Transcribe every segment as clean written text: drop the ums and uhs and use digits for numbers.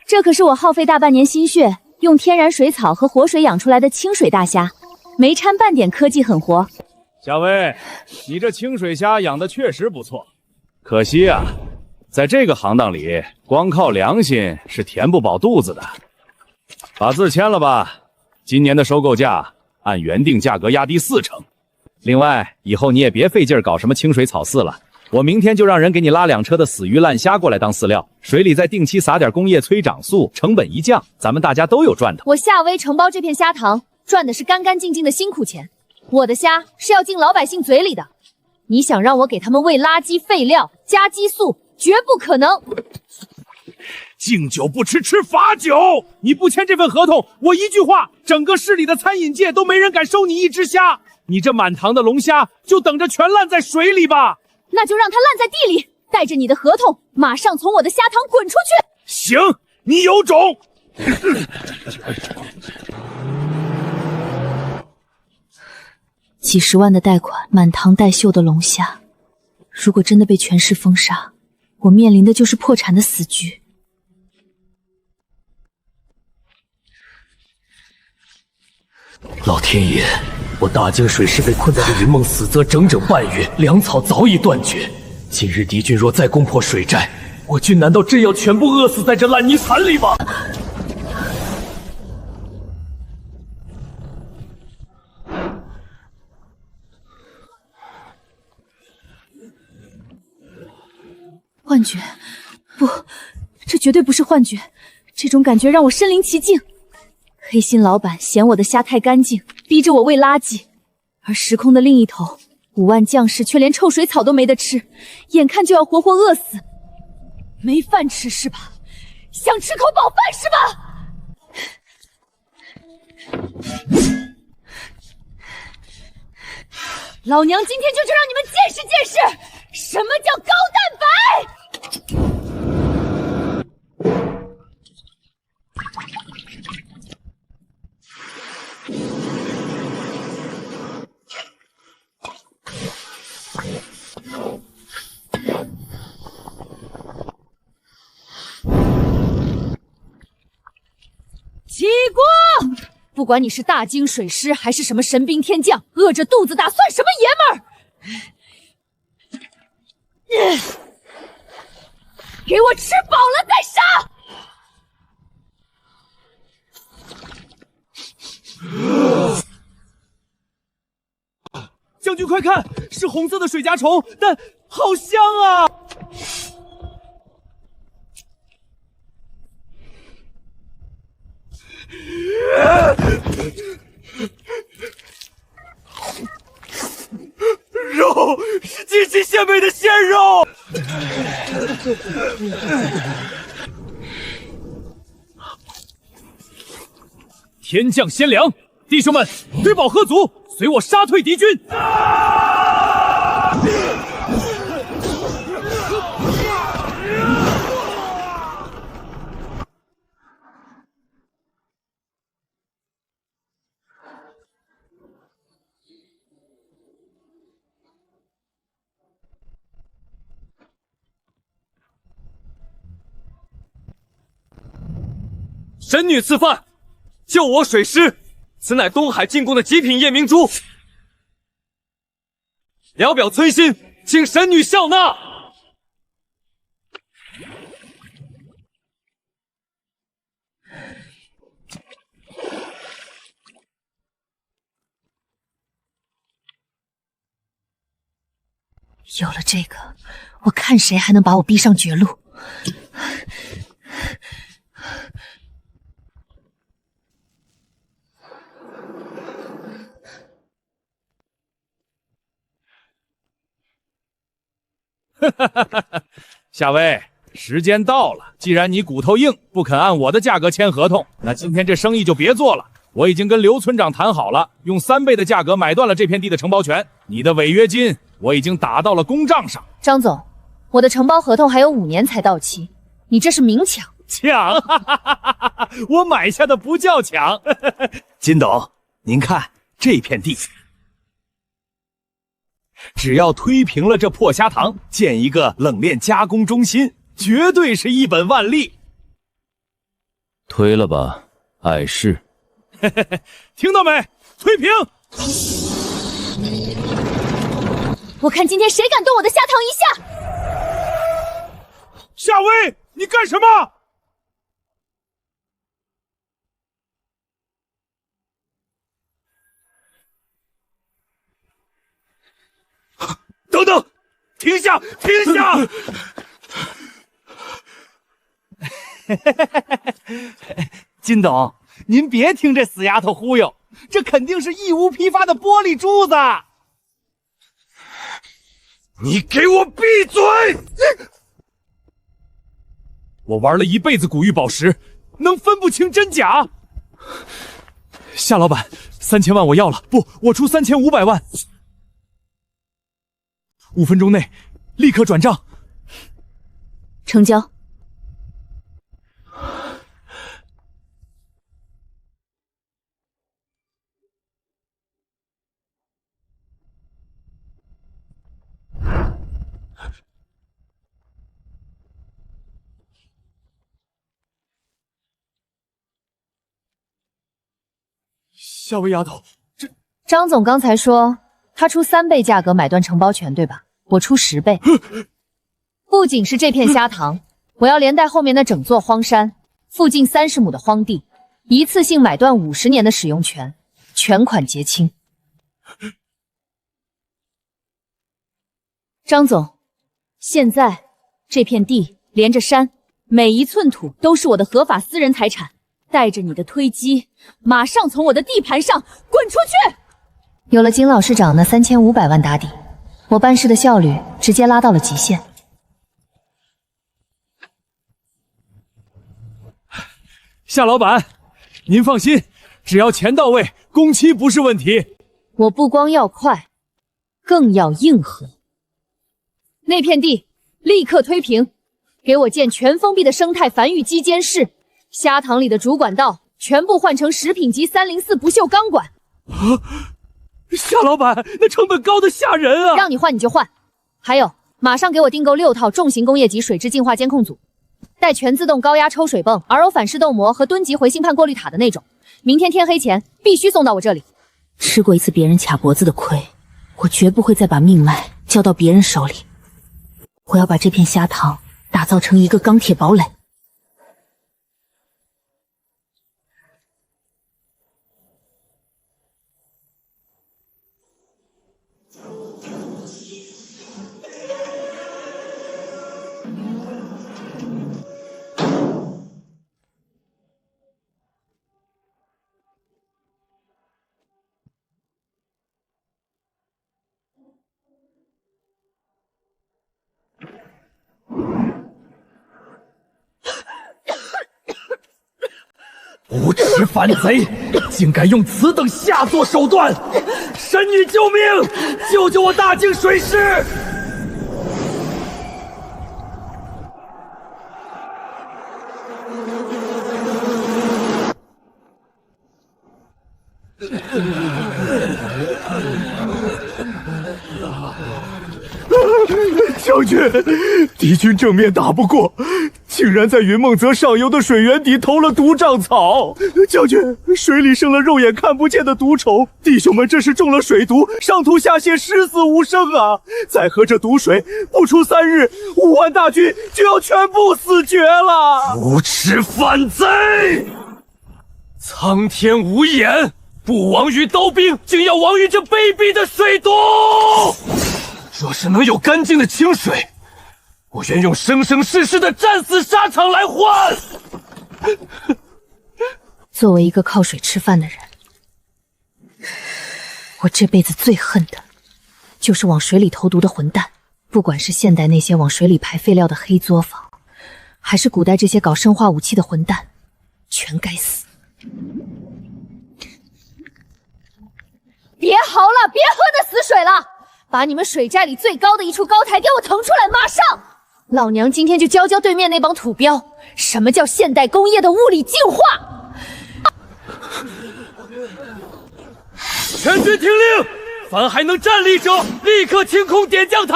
这可是我耗费大半年心血，用天然水草和活水养出来的清水大虾，没掺半点科技狠活。夏薇，你这清水虾养的确实不错，可惜啊，在这个行当里，光靠良心是填不饱肚子的。把字签了吧，今年的收购价按原定价格压低40%。另外，以后你也别费劲搞什么清水草饲了。我明天就让人给你拉2车的死鱼烂虾过来当饲料，水里再定期撒点工业催长素，成本一降，咱们大家都有赚头。我夏薇承包这片虾塘，赚的是干干净净的辛苦钱，我的虾是要进老百姓嘴里的。你想让我给他们喂垃圾废料加激素，绝不可能。敬酒不吃吃罚酒，你不签这份合同，我一句话，整个市里的餐饮界都没人敢收你一只虾。你这满塘的龙虾就等着全烂在水里吧。那就让它烂在地里，带着你的合同，马上从我的虾塘滚出去！行，你有种！几十万的贷款，满塘带锈的龙虾，如果真的被全市封杀，我面临的就是破产的死局。老天爷！我大京水师被困在这云梦死泽整整半月，粮草早已断绝。今日敌军若再攻破水寨，我军难道真要全部饿死在这烂泥潭里吗？幻觉？不，这绝对不是幻觉，这种感觉让我身临其境。黑心老板嫌我的虾太干净，逼着我喂垃圾，而时空的另一头，5万将士却连臭水草都没得吃，眼看就要活活饿死。没饭吃是吧？想吃口饱饭是吧？老娘今天就让你们见识见识，什么叫高蛋白！起锅！不管你是大京水师还是什么神兵天将，饿着肚子打算什么爷们儿？给我吃饱了再杀！将军快看，是红色的水甲虫，但好香啊！肉是极其鲜美的鲜肉。天降鲜粮，弟兄们，吃饱喝足，随我杀退敌军！神女赐饭，救我水师，此乃东海进贡的极品夜明珠，聊表村心，请神女笑纳。有了这个，我看谁还能把我逼上绝路。夏薇，时间到了。既然你骨头硬，不肯按我的价格签合同，那今天这生意就别做了。我已经跟刘村长谈好了，用3倍的价格买断了这片地的承包权。你的违约金我已经打到了公账上。张总，我的承包合同还有5年才到期，你这是明抢！抢！我买下的不叫抢。金董，您看这片地。只要推平了这破虾塘，建一个冷链加工中心，绝对是一本万利。推了吧，碍事。听到没？推平！我看今天谁敢动我的下堂一下！夏薇，你干什么？等等，停下，停下！金董，您别听这死丫头忽悠，这肯定是义乌批发的玻璃珠子。你给我闭嘴！我玩了一辈子古玉宝石，能分不清真假？夏老板，3000万我要了，不，我出3500万。5分钟内立刻转账。成交。夏薇丫头，张总刚才说他出3倍价格买断承包权，对吧？我出10倍。不仅是这片虾塘，我要连带后面的整座荒山，附近30亩的荒地，一次性买断50年的使用权，全款结清。张总，现在这片地连着山，每一寸土都是我的合法私人财产。带着你的推机，马上从我的地盘上滚出去！有了金老师长那3500万打底，我办事的效率直接拉到了极限。夏老板，您放心，只要钱到位，工期不是问题。我不光要快，更要硬核。那片地立刻推平，给我建全封闭的生态繁育基监室。虾塘里的主管道全部换成食品级304不锈钢管。夏老板，那成本高的吓人啊！让你换你就换。还有，马上给我订购6套重型工业级水质净化监控组，带全自动高压抽水泵、RO 反式动膜和吨级回芯判过滤塔的那种。明天天黑前必须送到我这里。吃过一次别人卡脖子的亏，我绝不会再把命脉交到别人手里。我要把这片虾塘打造成一个钢铁堡垒。无耻反贼，竟敢用此等下作手段！神女救命！救救我大靖水师！将军，敌军正面打不过，竟然在云梦泽上游的水源底投了毒瘴草。将军，水里生了肉眼看不见的毒虫，弟兄们这是中了水毒，上吐下泻，十死无生啊！再喝这毒水，不出3日，5万大军就要全部死绝了！无耻反贼！苍天无眼，不亡于刀兵，竟要亡于这卑鄙的水毒！若是能有干净的清水，我愿用生生世世的战死沙场来换。作为一个靠水吃饭的人，我这辈子最恨的就是往水里投毒的混蛋。不管是现代那些往水里排废料的黑作坊，还是古代这些搞生化武器的混蛋，全该死！别嚎了，别喝那死水了！把你们水寨里最高的一处高台给我腾出来，马上！老娘今天就教教对面那帮土彪，什么叫现代工业的物理进化！全军听令，凡还能站立者，立刻清空点将台。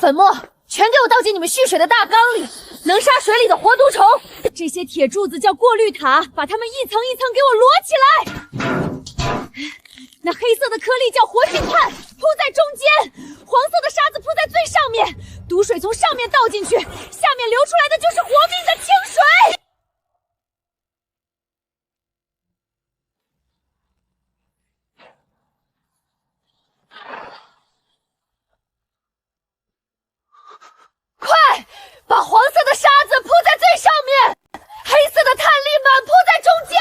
粉末全给我倒进你们蓄水的大缸里，能杀水里的活毒虫。这些铁柱子叫过滤塔，把它们一层一层给我摞起来。那黑色的颗粒叫活性炭，铺在中间；黄色的沙子铺在最上面。毒水从上面倒进去，下面流出来的就是活命的清水。快，把黄色的沙子铺在最上面，黑色的炭粒满铺在中间。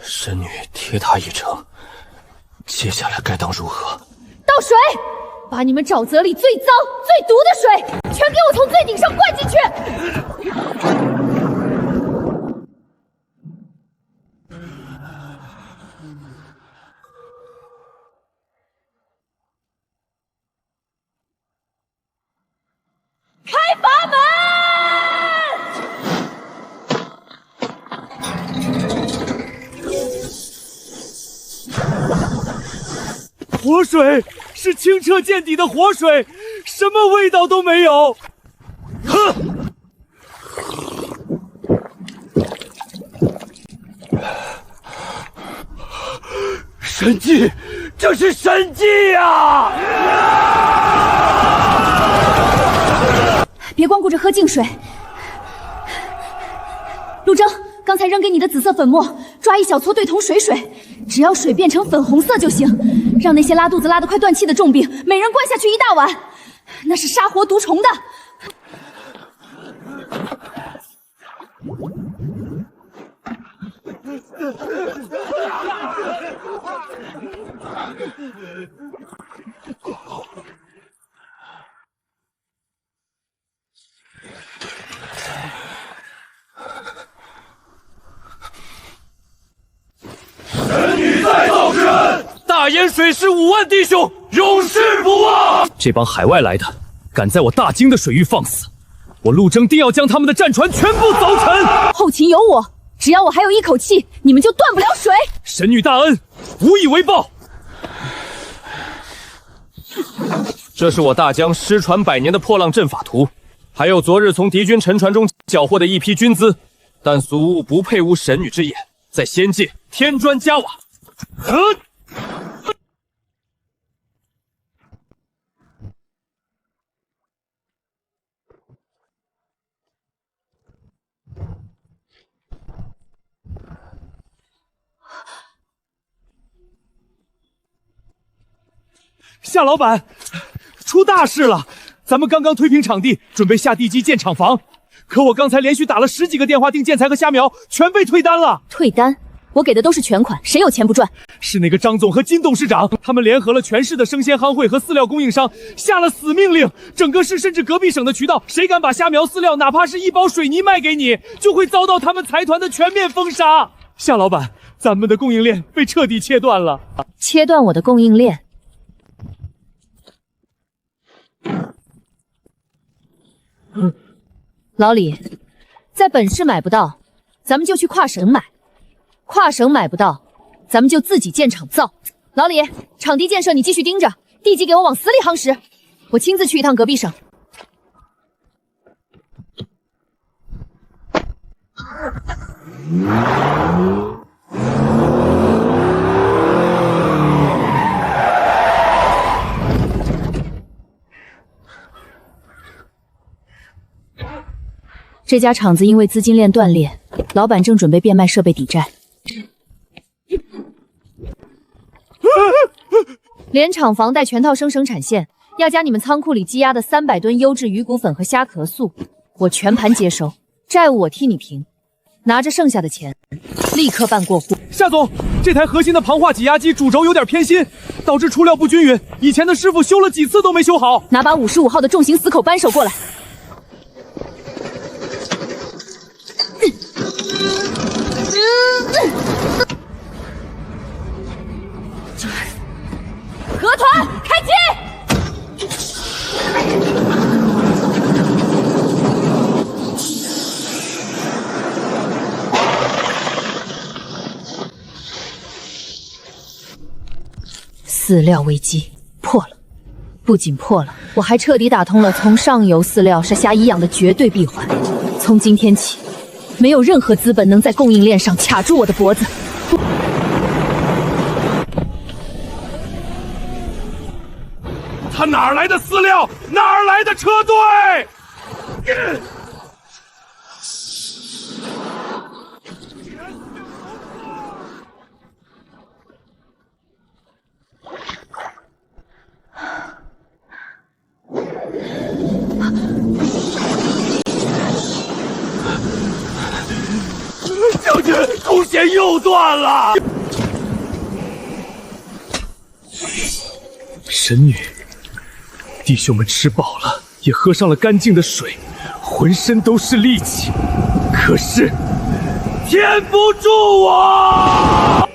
神女铁塔已成，接下来该当如何？倒水，把你们沼泽里最脏、最毒的水全给我从最顶上灌进去。开阀门！活水是清澈见底的活水，什么味道都没有。哼！神迹，这是神迹呀！别光顾着喝净水。陆征，刚才扔给你的紫色粉末，抓一小撮兑同水水，只要水变成粉红色就行。让那些拉肚子拉得快断气的重病，每人灌下去1大碗，那是杀活毒虫的。神女再造之恩，大燕水师5万弟兄永世不忘。这帮海外来的，敢在我大京的水域放肆，我陆征定要将他们的战船全部凿沉。后勤有我，只要我还有一口气，你们就断不了水。神女大恩，无以为报。这是我大江失传100年的破浪阵法图，还有昨日从敌军沉船中缴获的一批军资。但俗物不配无神女之眼，在仙界添砖加瓦。夏老板，出大事了！咱们刚刚推平场地，准备下地基建厂房，可我刚才连续打了10几个电话订建材和虾苗，全被退单了。退单？我给的都是全款，谁有钱不赚？是那个张总和金董事长，他们联合了全市的生鲜夯会和饲料供应商，下了死命令，整个市甚至隔壁省的渠道，谁敢把虾苗饲料哪怕是1包水泥卖给你，就会遭到他们财团的全面封杀。夏老板，咱们的供应链被彻底切断了。切断我的供应链？老李，在本市买不到，咱们就去跨省买；跨省买不到，咱们就自己建厂造。老李，场地建设你继续盯着，地基给我往死里夯实。我亲自去一趟隔壁省。这家厂子因为资金链断裂，老板正准备变卖设备抵债。连厂房带全套生产线，要加你们仓库里积压的300吨优质鱼骨粉和虾壳素，我全盘接收，债务我替你平，拿着剩下的钱，立刻办过户。夏总，这台核心的庞化挤压机主轴有点偏心，导致出料不均匀，以前的师傅修了几次都没修好。拿把55号的重型死口扳手过来。饲料危机破了，不仅破了，我还彻底打通了从上游饲料是虾夷养的绝对闭环。从今天起，没有任何资本能在供应链上卡住我的脖子。他哪儿来的饲料？哪儿来的车队？将军，弓弦又断了。神女，弟兄们吃饱了，也喝上了干净的水，浑身都是力气，可是填不住我。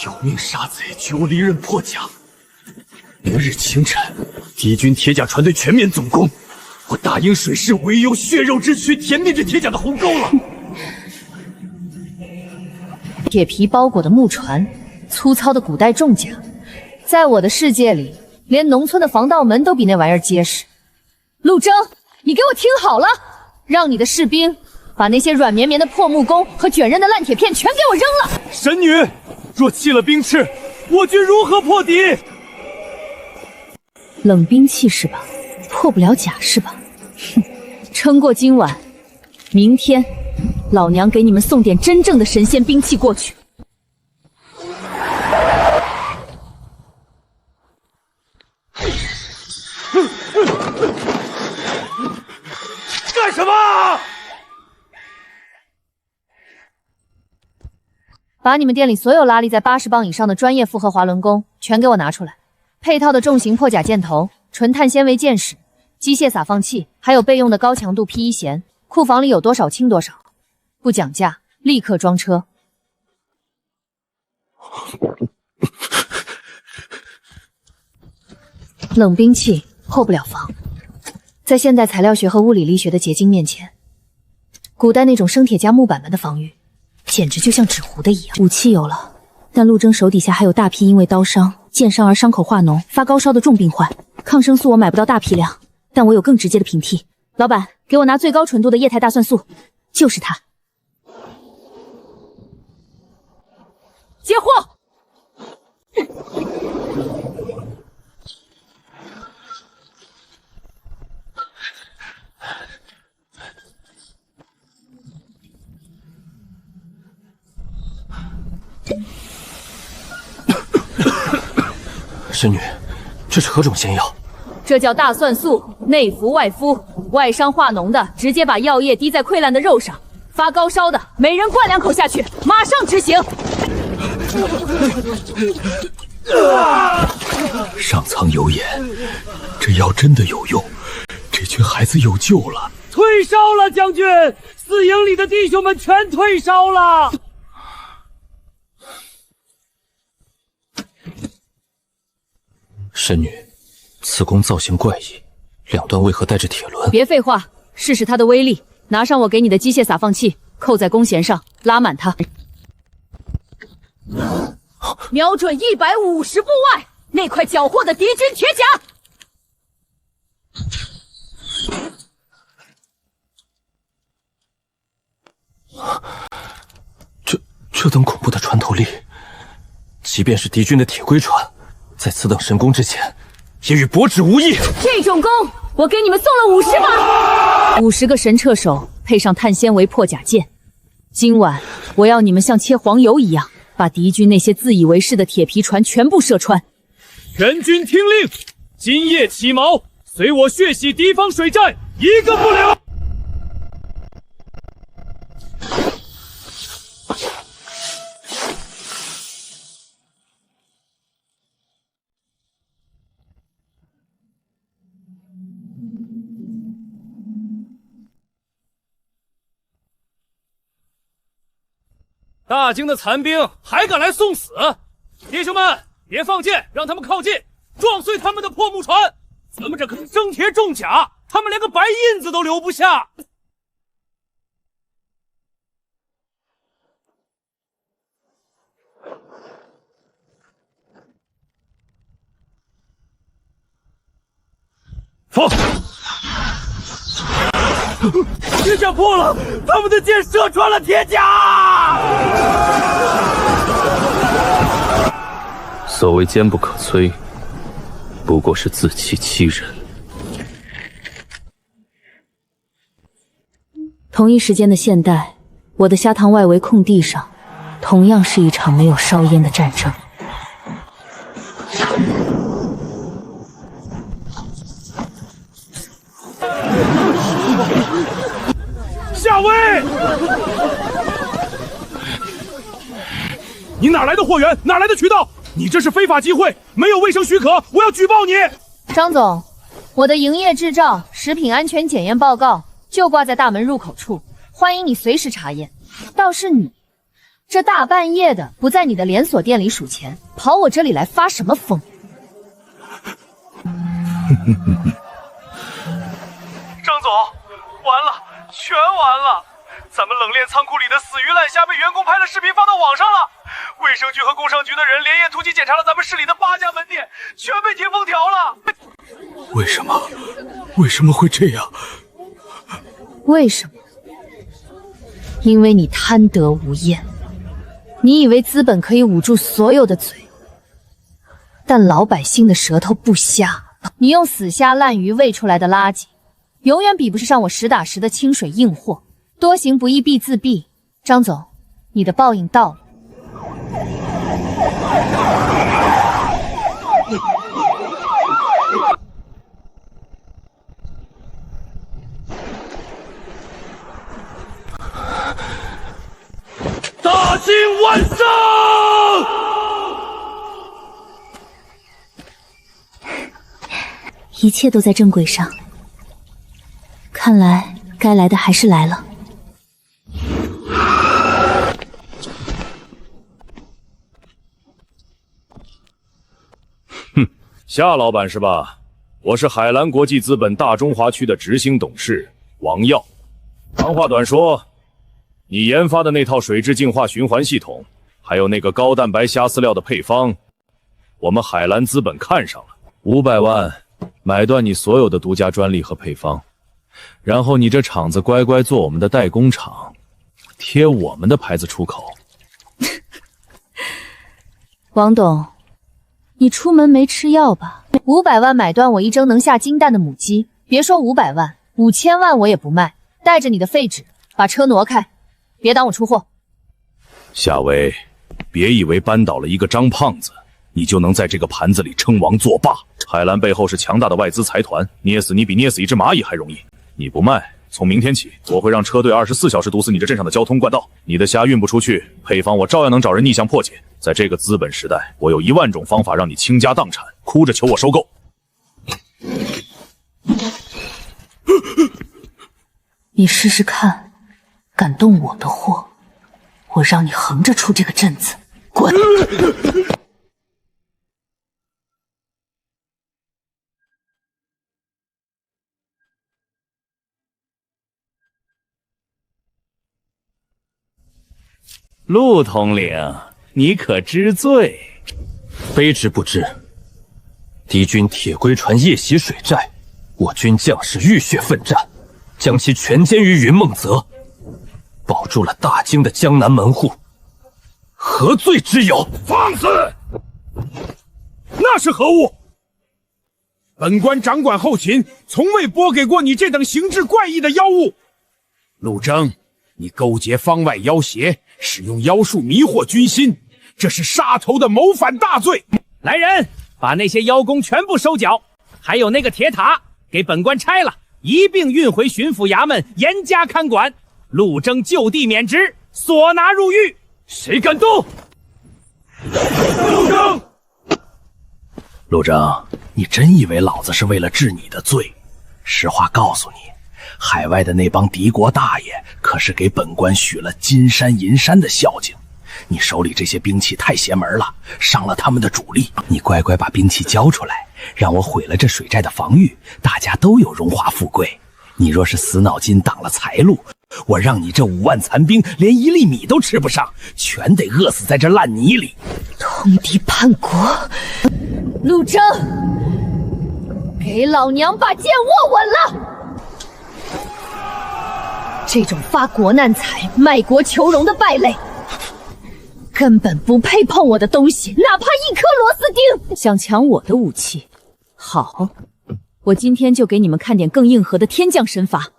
有命杀贼，绝无离刃破甲。明日清晨，敌军铁甲船队全面总攻，我大英水师唯有血肉之躯填灭这铁甲的鸿沟了。铁皮包裹的木船，粗糙的古代重甲，在我的世界里，连农村的防盗门都比那玩意儿结实。陆征，你给我听好了，让你的士兵把那些软绵绵的破木工和卷刃的烂铁片全给我扔了。神女，若弃了冰翅，我军如何破敌？冷兵器是吧？破不了甲是吧？哼，撑过今晚，明天老娘给你们送点真正的神仙兵器过去。干什么？把你们店里所有拉力在80磅以上的专业复合滑轮弓全给我拿出来，配套的重型破甲箭头、纯碳纤维箭矢、机械撒放器，还有备用的高强度 P1弦，库房里有多少清多少，不讲价，立刻装车。冷兵器破不了防，在现代材料学和物理力学的结晶面前，古代那种生铁加木板们的防御简直就像纸糊的一样。武器有了，但陆征手底下还有大批因为刀伤、剑伤而伤口化脓、发高烧的重病患。抗生素我买不到大批量，但我有更直接的平替。老板，给我拿最高纯度的液态大蒜素，就是它。接货。神女，这是何种仙药？这叫大蒜素，内服外敷，外伤化脓的直接把药液滴在溃烂的肉上，发高烧的每人灌2口下去，马上执行。上苍有眼，这药真的有用，这群孩子有救了。退烧了，将军，四营里的弟兄们全退烧了。神女，此弓造型怪异，两端为何带着铁轮？别废话，试试它的威力。拿上我给你的机械撒放器，扣在弓弦上，拉满它，瞄准150步外那块缴获的敌军铁甲。这等恐怖的穿透力，即便是敌军的铁龟船，在此等神弓之前，也与薄纸无异。这种弓，我给你们送了50把，50个神掣手配上碳纤维破甲剑。今晚我要你们像切黄油一样，把敌军那些自以为是的铁皮船全部射穿。全军听令，今夜起锚，随我血洗敌方水寨，一个不留。大京的残兵还敢来送死！弟兄们，别放箭，让他们靠近，撞碎他们的破木船。咱们这可是生铁重甲，他们连个白印子都留不下。放！铁甲破了，他们的箭射穿了铁甲。所谓坚不可摧，不过是自欺欺人。同一时间的现代，我的虾塘外围空地上，同样是一场没有硝烟的战争。夏薇，你哪来的货源？哪来的渠道？你这是非法集会，没有卫生许可，我要举报你！张总，我的营业执照、食品安全检验报告就挂在大门入口处，欢迎你随时查验。倒是你，这大半夜的不在你的连锁店里数钱，跑我这里来发什么疯？张总，完了，全完了！咱们冷链仓库里的死鱼烂虾被员工拍了视频发到网上了。卫生局和工商局的人连夜突击检查了咱们市里的8家门店，全被贴封条了。为什么？为什么会这样？为什么？因为你贪得无厌。你以为资本可以捂住所有的嘴，但老百姓的舌头不瞎。你用死虾烂鱼喂出来的垃圾，永远比不上我实打实的清水硬货。多行不义必自毙。张总，你的报应到了。大清晚上，一切都在正轨上，看来该来的还是来了。夏老板是吧？我是海蓝国际资本大中华区的执行董事王耀。长话短说，你研发的那套水质净化循环系统，还有那个高蛋白虾饲料的配方，我们海蓝资本看上了，500万买断你所有的独家专利和配方，然后你这厂子乖乖做我们的代工厂，贴我们的牌子出口。王董，你出门没吃药吧？500万买断我一蒸能下金蛋的母鸡，别说500万，5000万我也不卖。带着你的废纸，把车挪开，别挡我出货。夏薇，别以为扳倒了一个张胖子，你就能在这个盘子里称王作霸。海蓝背后是强大的外资财团，捏死你比捏死一只蚂蚁还容易。你不卖，从明天起，我会让车队24小时堵死你这镇上的交通管道。你的虾运不出去，配方我照样能找人逆向破解。在这个资本时代，我有1万种方法让你倾家荡产，哭着求我收购。你试试看，敢动我的货，我让你横着出这个镇子，滚！陆统领，你可知罪？卑职不知。敌军铁龟船夜袭水寨，我军将士浴血奋战，将其全歼于云梦泽，保住了大京的江南门户，何罪之有？放肆！那是何物？本官掌管后勤，从未拨给过你这等形制怪异的妖物。陆征，你勾结方外妖邪，使用妖术迷惑军心，这是杀头的谋反大罪。来人，把那些妖弓全部收缴，还有那个铁塔，给本官拆了，一并运回巡抚衙门严加看管。陆征就地免职，索拿入狱。谁敢动？陆征，陆征，你真以为老子是为了治你的罪？实话告诉你，海外的那帮敌国大爷可是给本官许了金山银山的孝敬，你手里这些兵器太邪门了，伤了他们的主力。你乖乖把兵器交出来，让我毁了这水寨的防御，大家都有荣华富贵。你若是死脑筋挡了财路，我让你这5万残兵连1粒米都吃不上，全得饿死在这烂泥里。通敌叛国，陆征，给老娘把剑握稳了！这种发国难财、卖国求荣的败类，根本不配碰我的东西，哪怕一颗螺丝钉。想抢我的武器？好，我今天就给你们看点更硬核的天降神法。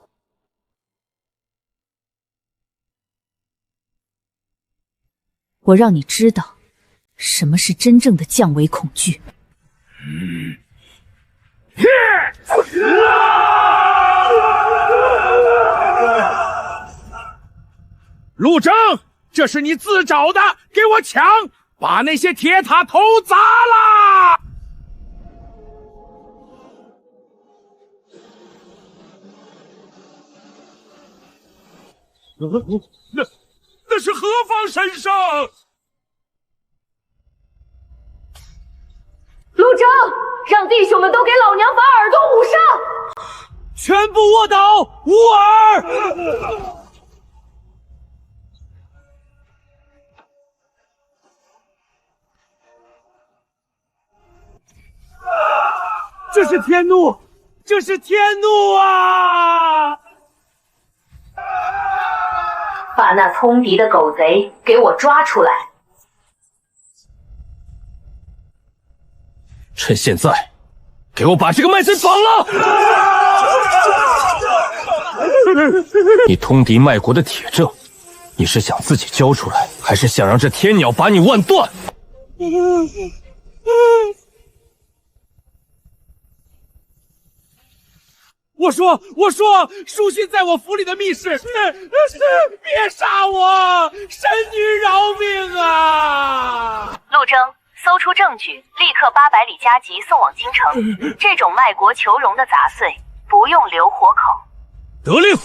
我让你知道什么是真正的降维恐惧。陆征，这是你自找的，给我抢！把那些铁塔头砸了！那是何方神圣？陆征，让弟兄们都给老娘把耳朵捂上！全部卧倒，捂耳！这是天怒！这是天怒啊！把那通敌的狗贼给我抓出来！趁现在，给我把这个卖身绑了！你通敌卖国的铁证，你是想自己交出来，还是想让这天鸟把你腕断？我说，书信在我府里的密室，别杀我，神女饶命啊！陆征，搜出证据，立刻800里加急送往京城。这种卖国求荣的杂碎，不用留活口。得令。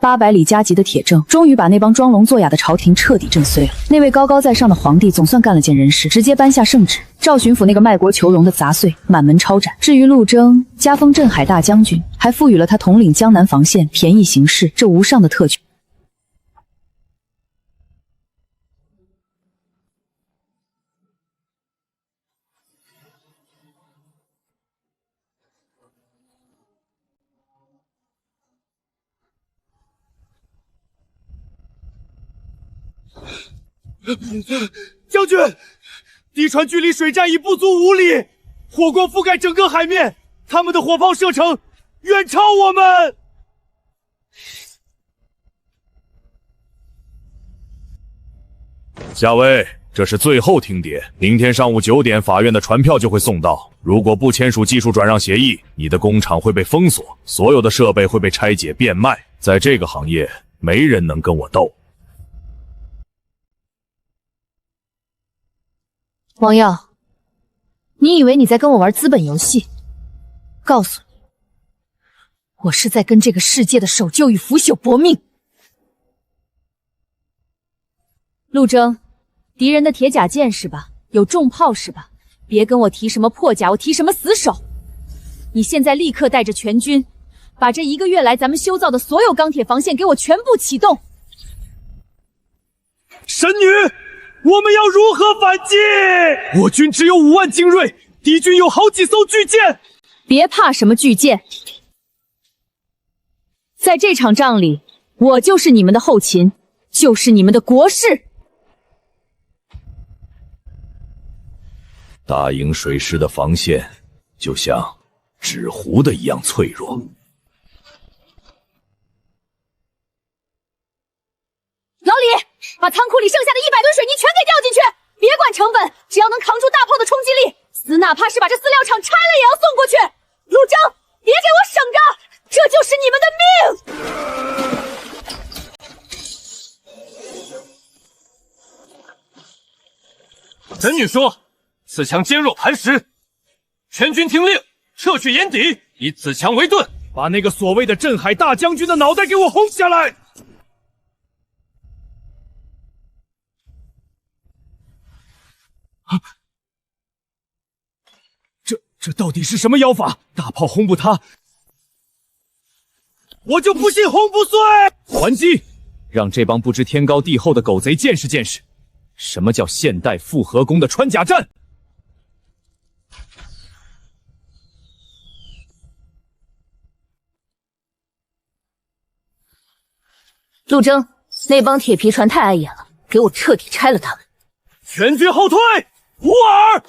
800里加急的铁证，终于把那帮装聋作哑的朝廷彻底震碎了。那位高高在上的皇帝总算干了件人事，直接颁下圣旨，赵巡抚那个卖国求荣的杂碎满门抄斩。至于陆征，加封镇海大将军，还赋予了他统领江南防线、便宜行事这无上的特权。将军，敌船距离水寨已不足5里，火光覆盖整个海面，他们的火炮射程远超我们。夏薇，这是最后听牒，明天上午9点，法院的传票就会送到。如果不签署技术转让协议，你的工厂会被封锁，所有的设备会被拆解变卖。在这个行业，没人能跟我斗。王耀，你以为你在跟我玩资本游戏？告诉你，我是在跟这个世界的守旧与腐朽搏命。陆征，敌人的铁甲舰是吧？有重炮是吧？别跟我提什么破甲，我提什么死守。你现在立刻带着全军，把这1个月来咱们修造的所有钢铁防线给我全部启动。神女，我们要如何反击？我军只有5万精锐，敌军有好几艘巨舰。别怕什么巨舰，在这场仗里，我就是你们的后勤，就是你们的国士。大营水师的防线就像纸糊的一样脆弱。老李，把仓库里剩下的100吨水泥全给调进去，别管成本，只要能扛住大炮的冲击力，死哪怕是把这饲料厂拆了也要送过去。陆征，别给我省着，这就是你们的命！神女说，此墙坚若磐石，全军听令，撤去眼底，以此墙为盾，把那个所谓的镇海大将军的脑袋给我轰下来！这到底是什么妖法？大炮轰不塌，我就不信轰不碎！还击！让这帮不知天高地厚的狗贼见识见识，什么叫现代复合弓的穿甲战！陆征，那帮铁皮船太碍眼了，给我彻底拆了他们！全军后退！胡尔！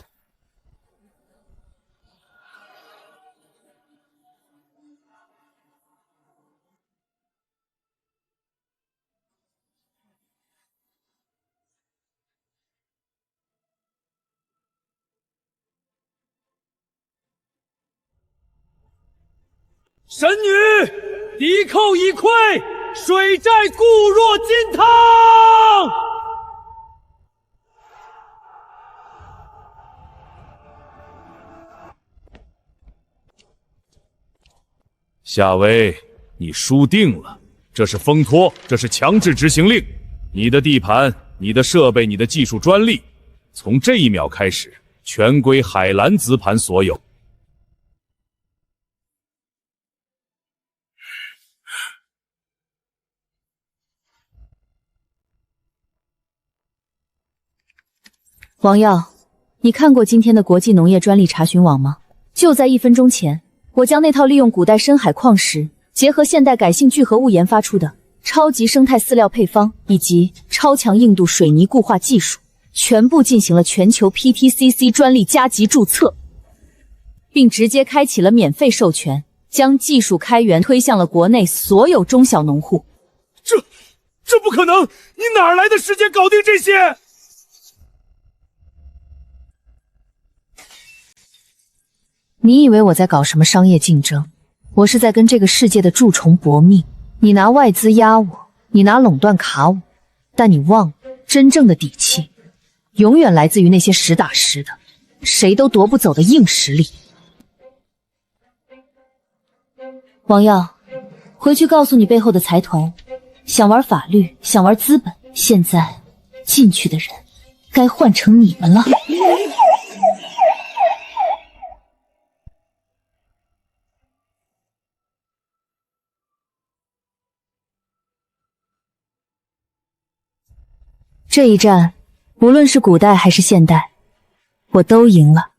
神女，敌寇已溃，水寨固若金汤。夏薇，你输定了，这是风托，这是强制执行令。你的地盘、你的设备、你的技术专利，从这一秒开始，全归海蓝资盘所有。王耀，你看过今天的国际农业专利查询网吗？就在1分钟前，我将那套利用古代深海矿石结合现代改性聚合物研发出的超级生态饲料配方以及超强硬度水泥固化技术，全部进行了全球 PTCC 专利加急注册，并直接开启了免费授权，将技术开源推向了国内所有中小农户。这不可能！你哪儿来的时间搞定这些？你以为我在搞什么商业竞争？我是在跟这个世界的蛀虫搏命。你拿外资压我，你拿垄断卡我，但你忘了，真正的底气永远来自于那些实打实的，谁都夺不走的硬实力。王耀，回去告诉你背后的财团，想玩法律，想玩资本，现在进去的人该换成你们了。这一战，无论是古代还是现代，我都赢了。